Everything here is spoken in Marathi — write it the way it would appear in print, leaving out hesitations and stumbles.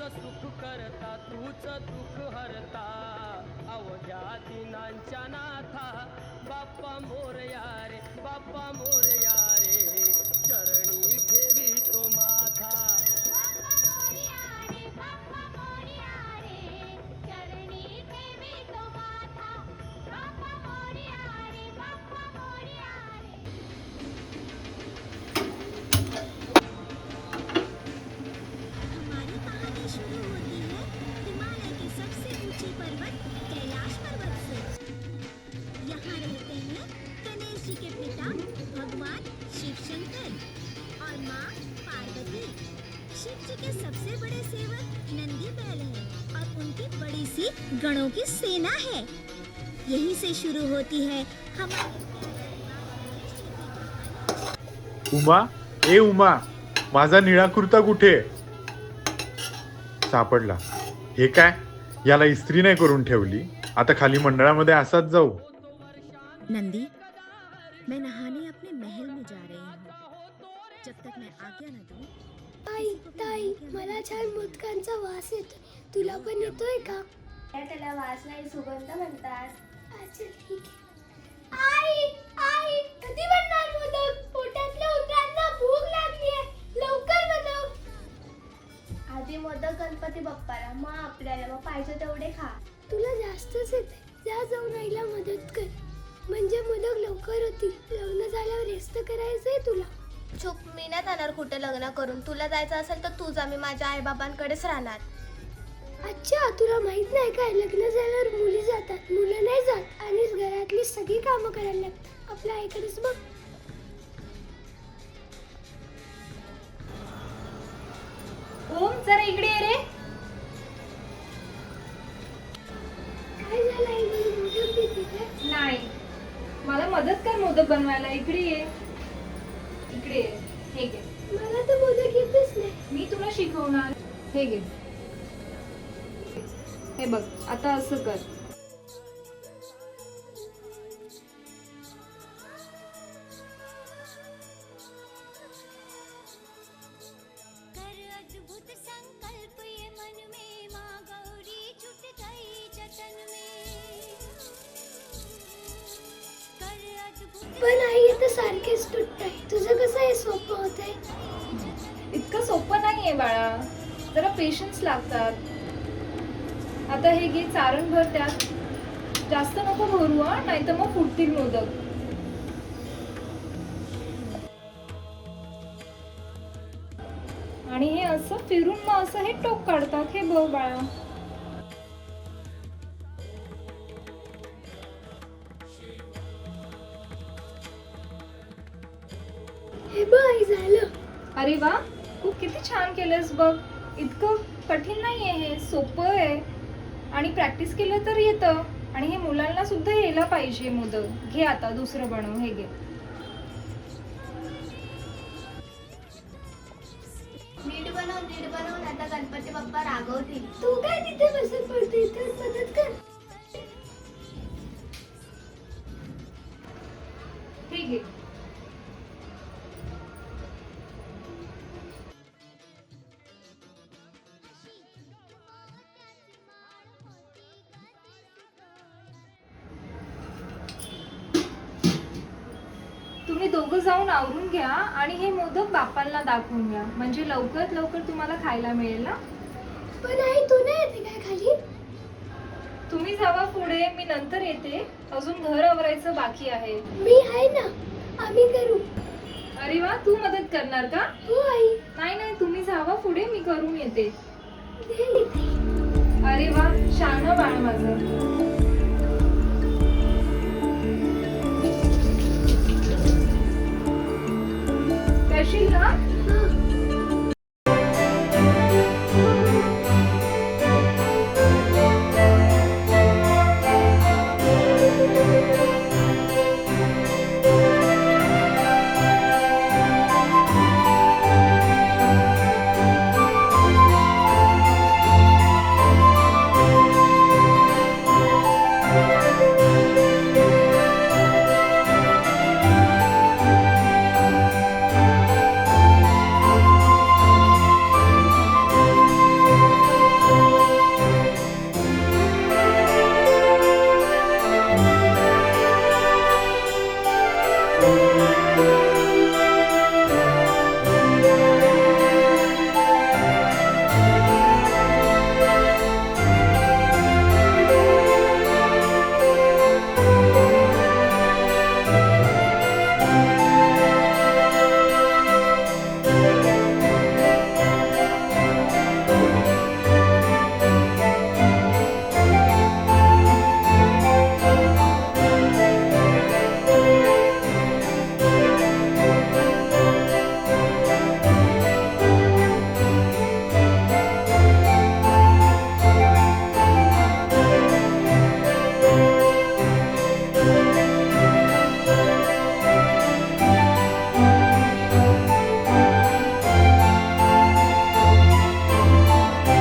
सुख करता तूच दुःख हरता अवघ्या दिनांच्या नाथा बाप्पा मोरया रे बाप्पा मोरया रे चरणी ठेवी तो माथा शुरू होती है हिमालय के सबसे ऊंचे पर्वत कैलाश पर्वत से। यहाँ रहते हैं गणेश जी के पिता भगवान शिव शंकर और माँ पार्वती। शिव जी के सबसे बड़े सेवक नंदी बैल हैं और उनकी बड़ी सी गणों की सेना है। यहीं से शुरू होती है हमारी। उमा, ए उमा, माझा निळा कुर्ता कुठे? सापडला. हे काय, याला इस्त्री नाही करून ठेवली. आता खाली मंडळामध्ये असाच जाऊ. नंदी, मैं नहाने अपने महल में जा रही हूँ. जब तक मैं आज्ञा न दूं. ताई ताई मला छान मोदकांचा वास येतो. तुला पण येतोय का? त्याला वास नाही, सुगंध म्हणतात. अच्छा ठीक आहे. आई आई कधी बनणार मोदक? पोटातल्या उंदरांना भूक लागलीये. लवकर बनव. आधी मोदक गणपती बाप्पाला, मग आपल्याला. मग पाहिजे तेवढे खा. तुला जास्तच येते. जा जाऊन आईला मदत कर. म्हणजे मोदक लवकर होतील. लग्न झाल्यावर रेस्ट करायचंय तुला. चुप, मी नाही जाणार कुठे लग्न करून. तुला जायचं असेल तर तूच, आम्ही माझ्या आईबाबांकडेच राहणार. अच्छा, तुला माहित नाही काय? लग्न झाल्यावर मुली जातात, मुलं नाही जात. आणि घरातली सगळी कामं करायला लागतात. आपल्या आईकडेच बघ. ओम, जरा इकडे ये रे. काय झालं आई? मला मोदक देते का? नाही, मला मदत कर मोदक बनवायला. इकडे ये, इकडे ये. हे घे, मला तर मोदक येतच नाही. मी तुला शिकवणार. हे घे. हे बघ, आता असं कर. पण आई आता सारखेच तुटतंय. तुझं कसं हे सोपं होतंय? इतकं सोपं नाहीये बाळा, जरा पेशन्स लागतात. आता हे घे, चारण भर त्यात. जास्त नको भरू हा, नाही तर मग फुटतील मोदक. आणि हे असं फिरून मग असं हे टोक काढतात. हे बघ बाळा. हे बघ आई, झालं. अरे वा, तू किती छान केलंस बघ. इतकं कठीण नाहीये, हे सोपं आहे. आणि प्रॅक्टिस केलं तर येतं. आणि हे मुलांना सुद्धा यायला पाहिजे मोदक. घे आता दुसरं बनव. हे घे. नीट बनव, आता गणपती बाप्पा रागवतील. तू काय तिथे बसून पडते? तर मदत कर. हे घे. तुम्ही दोघं जाऊन आवरून घ्या आणि हे मोदक बाप्पांना दाखवून घ्या. म्हणजे लवकरात लवकर तुम्हाला खायला मिळेल ना. पण आई, तू नाही येते काय खाली? तुम्ही जावा पुढे, मी नंतर येते. अजून घर आवरायचं बाकी आहे. मी आहे ना, आम्ही करू. अरे वा, तू मदत करणार का? हो आई. नाही, तुम्ही जावा पुढे, मी करून येते. दे इथे. अरे वा, शहाणं बाळ माझं. करशील ना?